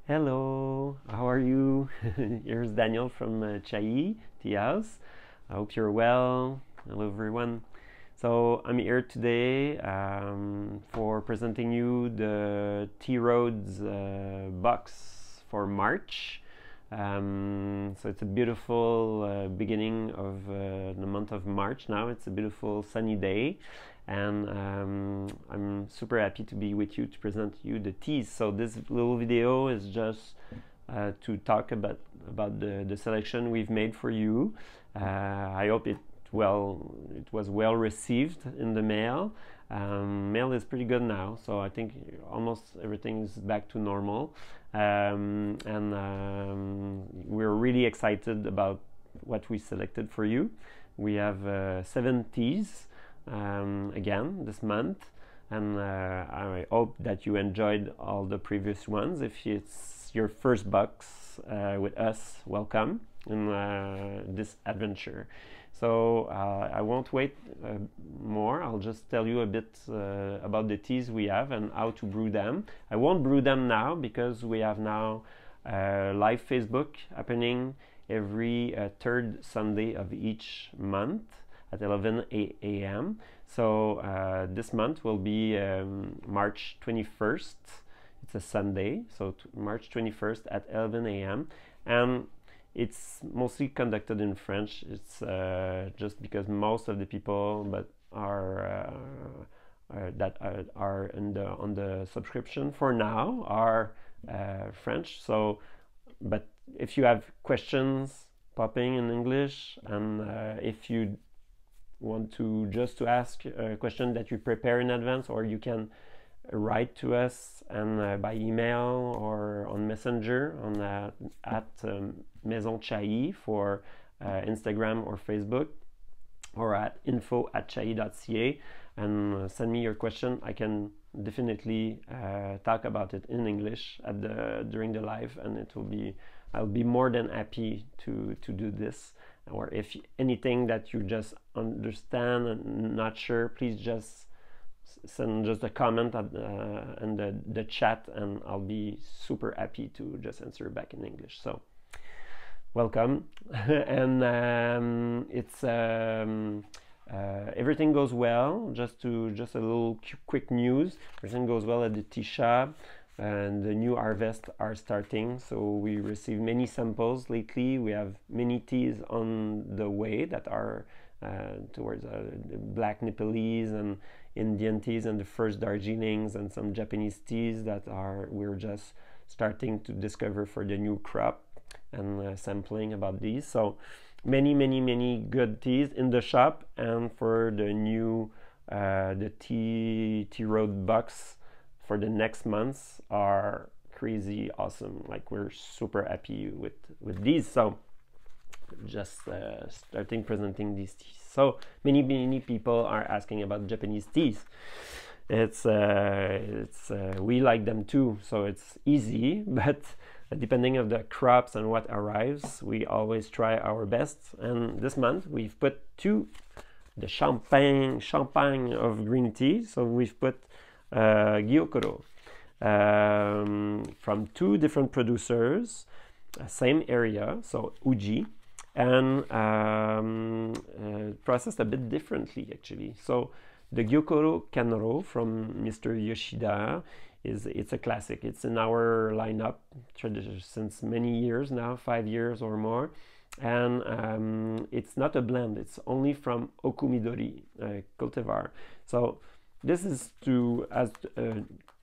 Hello, how are you? Here's Daniel from Chai Tea House. I hope you're well. Hello, everyone. So I'm here today for presenting you the Tea Roads box for March. So it's a beautiful beginning of the month of March now. It's a beautiful sunny day, and I'm super happy to be with you to present you the teas. So this little video is just to talk about the selection we've made for you. I hope it was well received in the mail. Mail is pretty good now, so I think almost everything is back to normal, and we're really excited about what we selected for you. We have 7 teas again this month, and I hope that you enjoyed all the previous ones. If it's your first box with us, welcome in this adventure. So I won't wait more. I'll just tell you a bit about the teas we have and how to brew them. I won't brew them now because we have now live Facebook happening every third Sunday of each month at 11 a.m. So this month will be March 21st. It's a Sunday, so March 21st at 11 a.m. And it's mostly conducted in French. It's just because most of the people that are on the subscription for now are French. So, but if you have questions popping in English, and if you want to ask a question that you prepare in advance, or you can write to us and by email or on Messenger on at Maison Chai for Instagram or Facebook, or at info@chai.ca, and send me your question. I can definitely talk about it in English during the live, and I'll be more than happy to do this. Or if anything that you just understand and not sure, please just send just a comment in the chat, and I'll be super happy to just answer back in English. So welcome. And it's everything goes well. Just a little quick news. Everything goes well at the tea shop, and the new harvest are starting. So we received many samples lately. We have many teas on the way that are towards black Nepalese and Indian teas, and the first Darjeelings, and some Japanese teas that we're just starting to discover for the new crop, and sampling about these. So many good teas in the shop, and for the new the tea road box for the next months are crazy awesome. Like, we're super happy with these. So just starting presenting these teas. So many people are asking about Japanese teas. It's we like them too, so it's easy, but depending on the crops and what arrives, we always try our best. And this month we've put the champagne of green tea. So we've put Gyokuro from 2 different producers, same area, so Uji, and processed a bit differently actually. So the Gyokoro Kanro from Mr. Yoshida it's a classic. It's in our lineup since many years now, 5 years or more, and it's not a blend. It's only from Okumidori cultivar. So this is as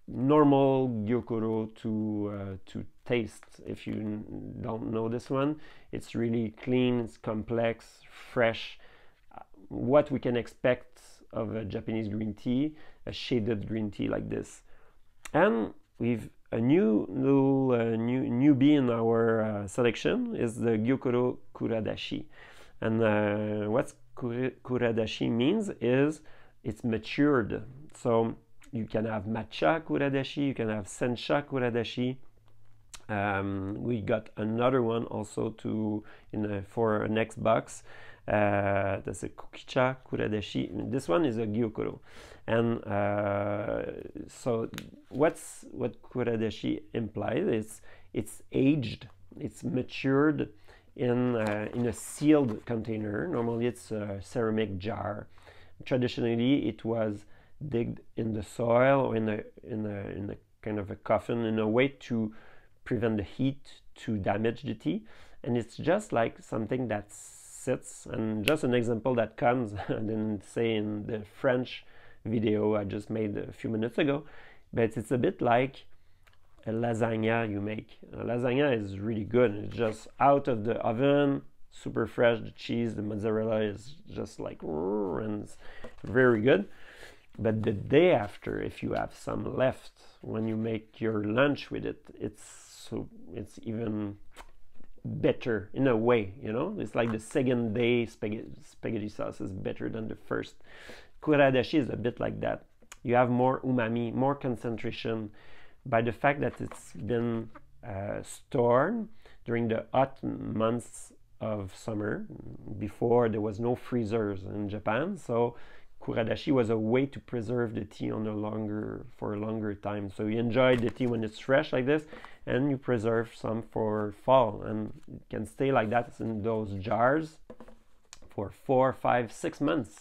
normal Gyokuro to taste. If you don't know this one, it's really clean, it's complex, fresh, what we can expect of a Japanese green tea, a shaded green tea like this. And we've a new little newbie in our selection is the Gyokuro Kuradashi. And what Kuradashi means is it's matured. So you can have matcha Kuradashi, you can have sencha Kuradashi. We got another one also for our next box. That's a Gyokuro Kuradashi. This one is a Gyokuro. And so what Kuradashi implies is it's aged, it's matured in a sealed container. Normally it's a ceramic jar. Traditionally it was digged in the soil or in a kind of a coffin in a way to prevent the heat to damage the tea. And it's just like something that sits. And just an example that comes, I didn't say in the French video I just made a few minutes ago, but it's a bit like a lasagna you make. A lasagna is really good. It's just out of the oven, super fresh. The cheese, the mozzarella is just like, and it's very good. But the day after, if you have some left, when you make your lunch with it, it's even better in a way, you know. It's like the second day spaghetti sauce is better than the first. Kuradashi is a bit like that. You have more umami, more concentration by the fact that it's been stored during the hot months of summer. Before there was no freezers in Japan, so Kuradashi was a way to preserve the tea for a longer time. So you enjoy the tea when it's fresh like this, and you preserve some for fall, and it can stay like that in those jars for 4, 5, 6 months.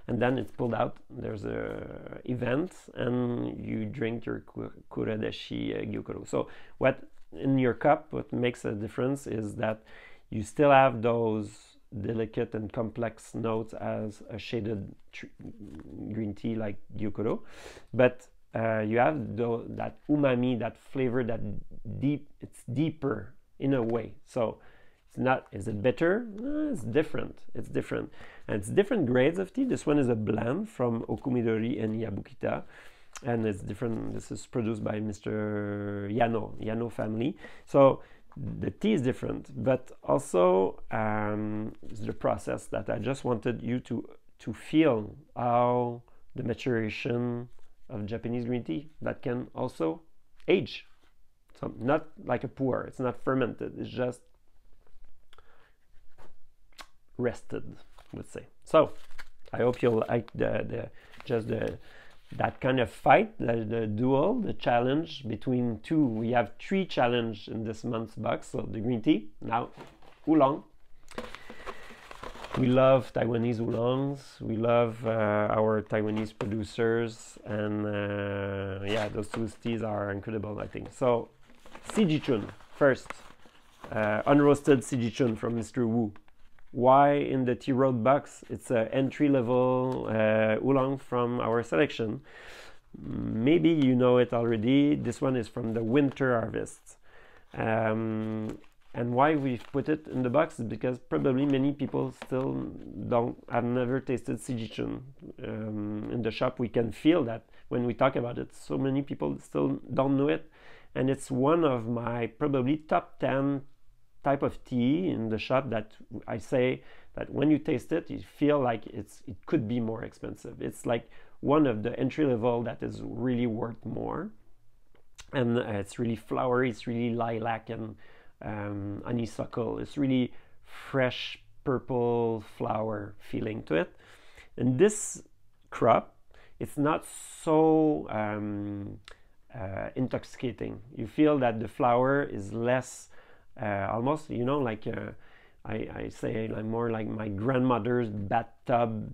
And then it's pulled out. There's a event, and you drink your Kuradashi Gyokuro. So what in your cup, what makes a difference is that you still have those delicate and complex notes as a shaded green tea like Gyokuro, but you have that umami, that flavor, that it's deeper in a way. So it's not, is it better? It's different. It's different. And it's different grades of tea. This one is a blend from Okumidori and Yabukita, and it's different. This is produced by Mr. Yano family. So the tea is different, but also it's the process that I just wanted you to feel how the maturation of Japanese green tea that can also age. So not like a pu'er, it's not fermented, it's just rested, let's say. So I hope you'll like that kind of fight, the duel, the challenge between two. We have 3 challenges in this month's box. So the green tea, now oolong. We love Taiwanese oolongs. We love our Taiwanese producers, and yeah, those 2 teas are incredible, I think. So Ji Chun first, unroasted Ji Chun from Mr. Wu. Why in the Tea Road box? It's an entry-level oolong from our selection. Maybe you know it already. This one is from the winter harvest. And why we've put it in the box is because probably many people still have never tasted Ji Chun. In the shop we can feel that when we talk about it. So many people still don't know it. And it's one of my probably top 10 type of tea in the shop that I say that when you taste it, you feel like it could be more expensive. It's like one of the entry level that is really worth more. And it's really flowery, it's really lilac and honeysuckle. It's really fresh purple flower feeling to it. And this crop, it's not so intoxicating. You feel that the flower is less almost, you know, like I say, like more like my grandmother's bathtub,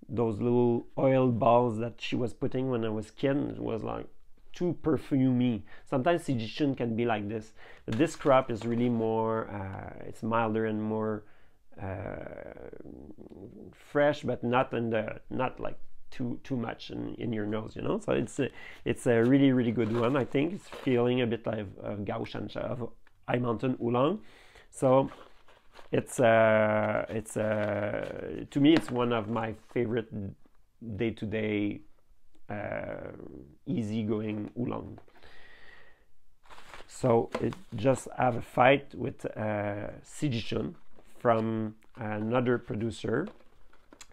those little oil balls that she was putting when I was kid. It was like too perfumey. Sometimes Ji Chun can be like this, but this crop is really more it's milder and more fresh, but not like too much in your nose, you know. So it's a really good one. I think it's feeling a bit like Gao Shancha of High Mountain Oolong. So it's to me it's one of my favorite day-to-day easygoing oolong. So it just have a fight with Ji Chun from another producer,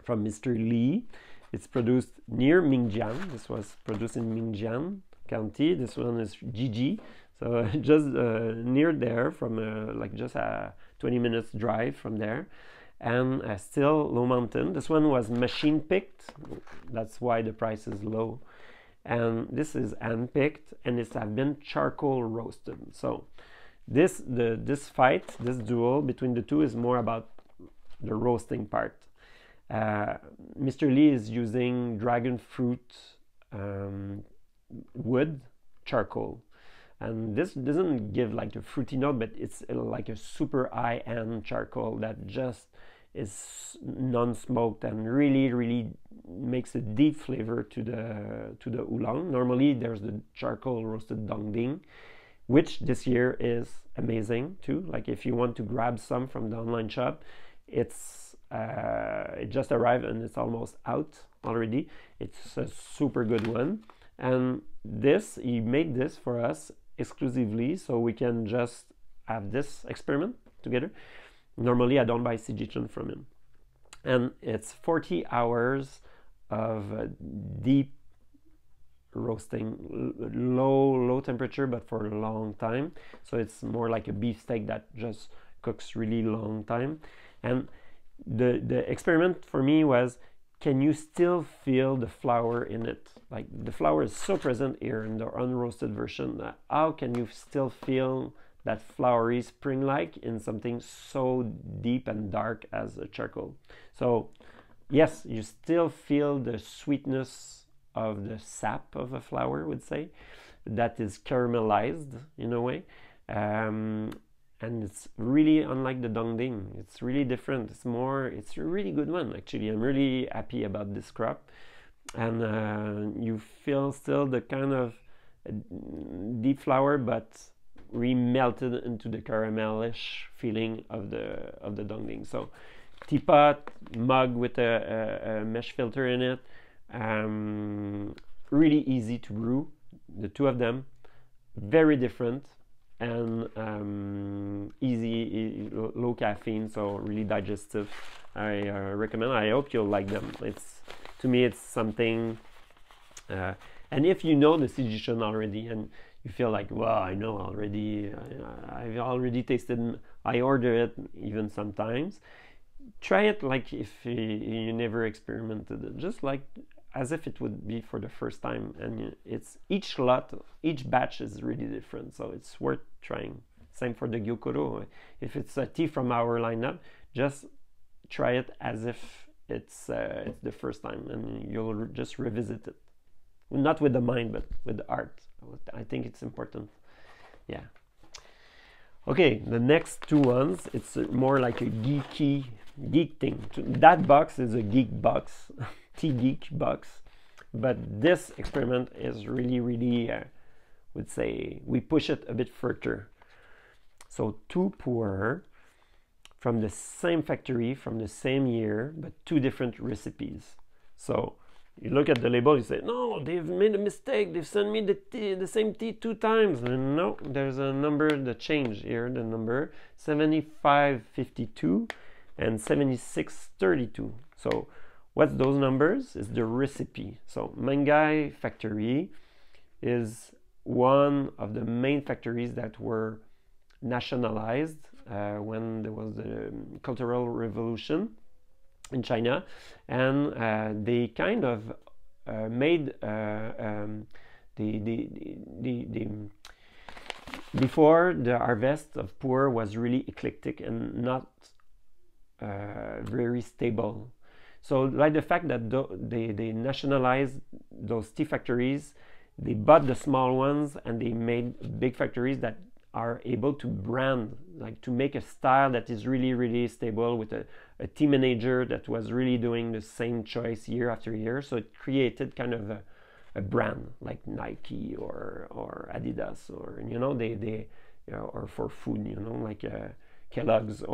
from Mr. Lee. It's produced near Mingjiang. This was produced in Mingjiang County. This one is Gigi. So just near there, from like just a 20 minutes drive from there. and still low mountain. This one was machine picked, that's why the price is low. And this is hand picked, and it's have been charcoal roasted. So this duel between the two is more about the roasting part. Mr. Lee is using dragon fruit wood charcoal, and this doesn't give like a fruity note, but it's like a super high-end charcoal that just is non-smoked and really makes a deep flavor to the oolong. Normally there's the charcoal roasted dongding, which this year is amazing too. Like if you want to grab some from the online shop, it just arrived and it's almost out already. It's a super good one, and he made this for us exclusively, so we can just have this experiment together. Normally I don't buy Ji Chun from him, and it's 40 hours of deep roasting, low temperature, but for a long time. So it's more like a beef steak that just cooks really long time. And the experiment for me was, can you still feel the flour in it? Like the flour is so present here in the unroasted version, that how can you still feel that floury spring-like in something so deep and dark as a charcoal? So yes, you still feel the sweetness of the sap of a flower, I would say, that is caramelized in a way, and it's really unlike the dongding. It's really different. It's a really good one actually. I'm really happy about this crop, and you feel still the kind of deep flour, but re-melted into the caramelish feeling of the dongding. So teapot, mug with a mesh filter in it, really easy to brew, the two of them, very different, and easy, low caffeine, so really digestive. I recommend. I hope you'll like them. To me it's something, and if you know the Ji Chun already and you feel like, well, I know already, I've already tasted, I order it even sometimes, try it like if you never experimented it, just like as if it would be for the first time. And it's each batch is really different, so it's worth trying. Same for the Gyokuro. If it's a tea from our lineup, just try it as if it's the first time, and you'll just revisit it, not with the mind but with the art. I think it's important. Yeah. Okay, the next two ones, it's more like a geek thing. That box is a geek box, tea geek box, but this experiment is really would say we push it a bit further. So two pu'er from the same factory, from the same year, but two different recipes. So you look at the label, you say, no, they've made a mistake, they've sent me the same tea 2 times. And no, there's a number, the change here, the number 7552 and 7632. So what's those numbers? Is the recipe. So Menghai factory is one of the main factories that were nationalized when there was the Cultural Revolution in China, and they kind of made before the harvest of pu'er was really eclectic and not very stable. So like the fact that they nationalized those tea factories, they bought the small ones and they made big factories that are able to brand, like to make a style that is really stable, with a tea manager that was really doing the same choice year after year. So it created kind of a brand like Nike or Adidas, or they or for food, like Kellogg's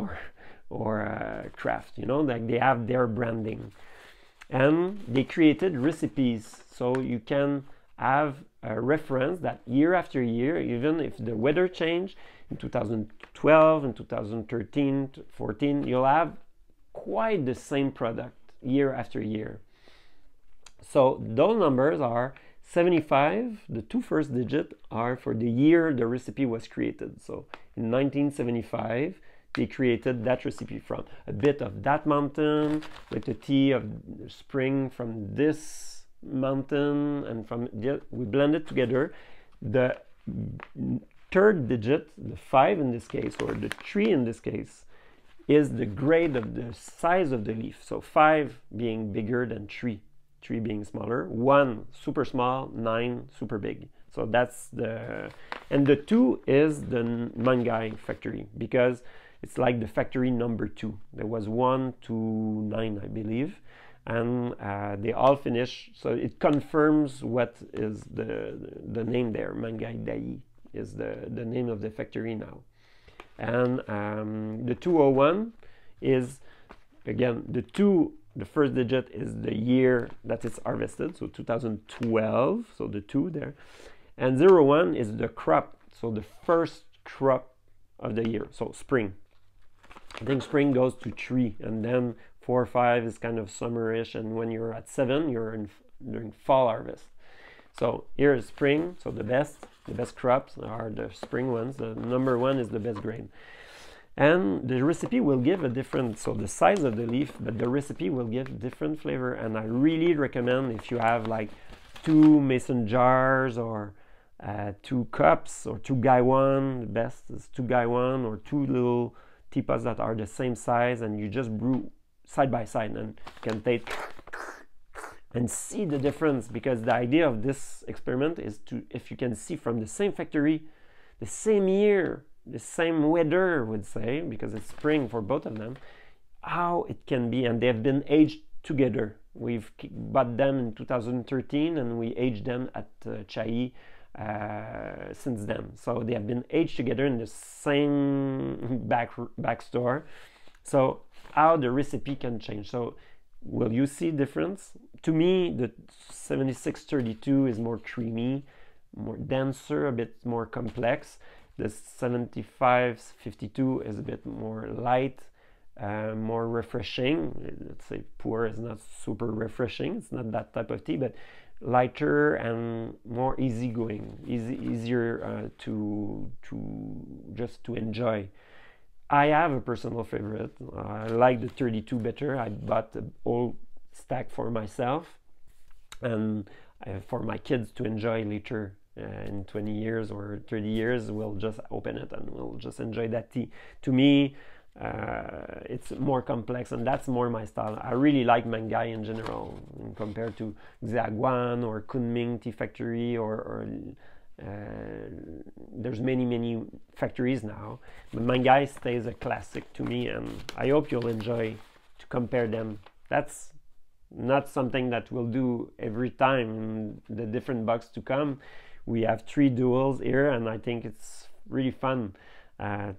or Kraft, like they have their branding, and they created recipes so you can have a reference that year after year, even if the weather changed in 2012 and 2013, 14, you'll have quite the same product year after year. So those numbers are 75, the two first digits are for the year the recipe was created. So in 1975, they created that recipe from. A bit of that mountain with the tea of spring from this mountain, and from we blend it together. The third digit, the 5 in this case, or the 3 in this case, is the grade of the size of the leaf. So 5 being bigger than 3, 3 being smaller, 1 super small, 9 super big. So that's and the 2 is the Menghai factory, because it's like the factory number 2. There was 1 to 9, I believe, and they all finished. So it confirms what is the name there. Menghai Dayi is the name of the factory now. And the 201 is, again, the first digit is the year that it's harvested, so 2012, so the 2 there. And 01 is the crop, so the first crop of the year, so spring. I think spring goes to 3, and then 4 or 5 is kind of summerish, and when you're at 7, you're during fall harvest. So here is spring, so the best crops are the spring ones. The number 1 is the best grade. And the recipe will give a different, so the size of the leaf, but the recipe will give different flavor. And I really recommend, if you have like 2 mason jars, or 2 cups, or 2 gaiwan, the best is 2 gaiwan, or 2 little teapots that are the same size, and you just brew side by side, and you can taste and see the difference. Because the idea of this experiment is to, if you can see from the same factory, the same year, the same weather, would say, because it's spring for both of them, how it can be. And they have been aged together. We've bought them in 2013, and we aged them at Chai since then. So they have been aged together in the same back store. So how the recipe can change. So will you see difference? To me, the 7632 is more creamy, more denser, a bit more complex. The 7552 is a bit more light, more refreshing. Let's say pu'er is not super refreshing. It's not that type of tea, but lighter and more easygoing, easier to enjoy. I have a personal favorite. I like the 32 better. I bought the whole stack for myself, and for my kids to enjoy later. In 20 years or 30 years, we'll just open it and we'll just enjoy that tea. To me, it's more complex, and that's more my style. I really like Menghai in general, compared to Xiaguan or Kunming Tea Factory, or there's many factories now, but Menghai stays a classic to me, and I hope you'll enjoy to compare them. That's not something that we'll do every time in the different box to come. We have 3 duels here, and I think it's really fun.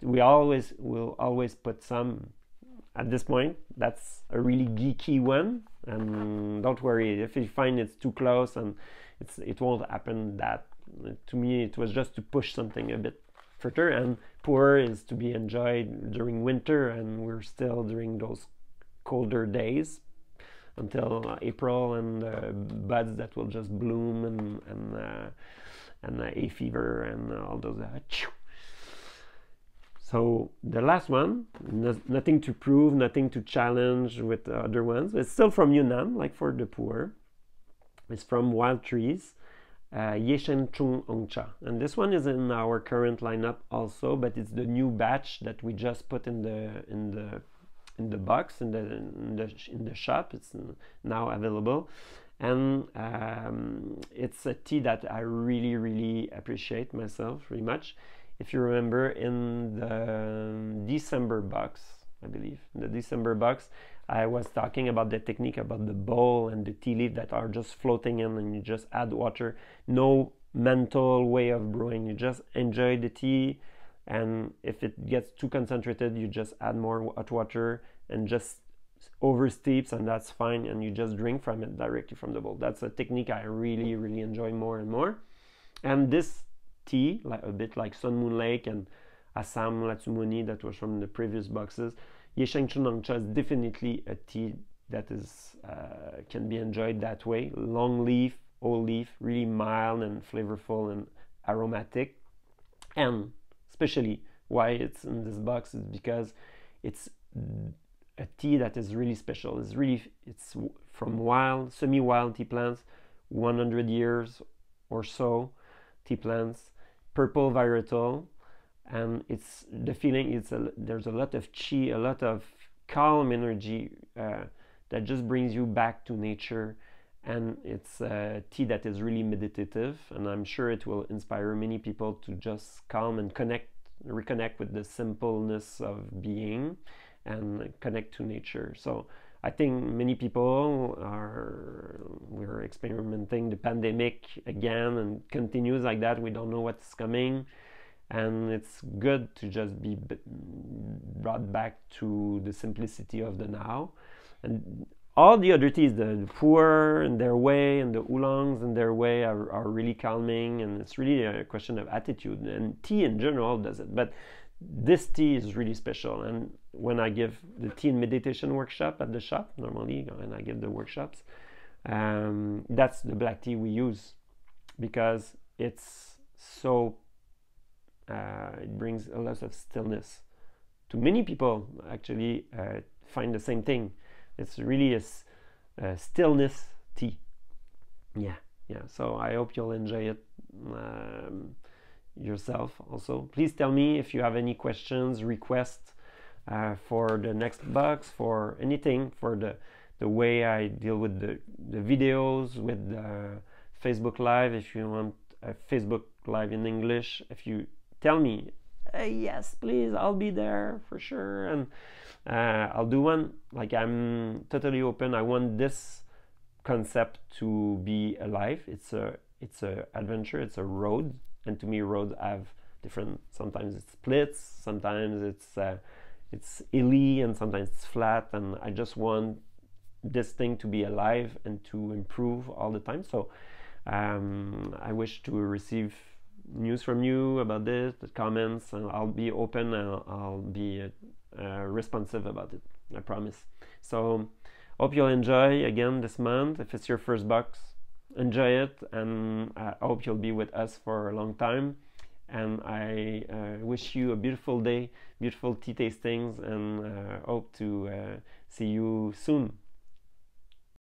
We'll always put some at this point. That's a really geeky one, and don't worry if you find it's too close, and it won't happen. That to me, it was just to push something a bit further. And pu'er is to be enjoyed during winter, and we're still during those colder days until April, and buds that will just bloom, and hay fever and all those. So the last one, nothing to prove, nothing to challenge with the other ones. It's still from Yunnan, like for the pu'er. It's from Wild Trees, Sheng Chun Hong Cha, and this one is in our current lineup also, but it's the new batch that we just put in the box in the shop. It's now available. And it's a tea that I really appreciate myself very much. If you remember, in the December box, I believe, in the December box, I was talking about the technique, about the bowl and the tea leaf that are just floating in, and you just add water. No mental way of brewing. You just enjoy the tea, and if it gets too concentrated, you just add more hot water and just oversteeps, and that's fine, and you just drink from it directly from the bowl. That's a technique I really enjoy more and more. And this tea, like a bit like Sun Moon Lake and Assam Latsumoni that was from the previous boxes, Sheng Chun Hong Cha is definitely a tea that is can be enjoyed that way. Long leaf, whole leaf, really mild and flavorful and aromatic, and especially why it's in this box is because it's a tea that is really special. It's from wild, semi-wild tea plants, 100 years or so tea plants, purple varietal, and it's the feeling. There's a lot of chi, a lot of calm energy that just brings you back to nature, and it's a tea that is really meditative, and I'm sure it will inspire many people to just calm and reconnect with the simpleness of being and connect to nature. So I think many people we're experimenting the pandemic again and continues like that. We don't know what's coming, and it's good to just be brought back to the simplicity of the now. And all the other teas, the pu'er in their way and the oolongs in their way, are really calming, and it's really a question of attitude, and tea in general does it, but this tea is really special. And when I give the tea and meditation workshop at the shop, normally when I give the workshops, that's the black tea we use, because it's so it brings a lot of stillness. To many people actually find the same thing. It's really a stillness tea. Yeah. So I hope you'll enjoy it yourself also. Please tell me if you have any questions, requests for the next box, for anything, for the way I deal with the videos, with the Facebook Live. If you want a Facebook Live in English, if you tell me, yes, please, I'll be there for sure, and I'll do one. Like, I'm totally open. I want this concept to be alive. It's a adventure. It's a road, and to me, roads have different. Sometimes it splits. Sometimes it's hilly, and sometimes it's flat. And I just want this thing to be alive and to improve all the time. So I wish to receive news from you about this, the comments, and I'll be open and I'll be responsive about it, I promise. So hope you'll enjoy again this month. If it's your first box, enjoy it, and I hope you'll be with us for a long time. And I wish you a beautiful day, beautiful tea tastings, and hope to see you soon.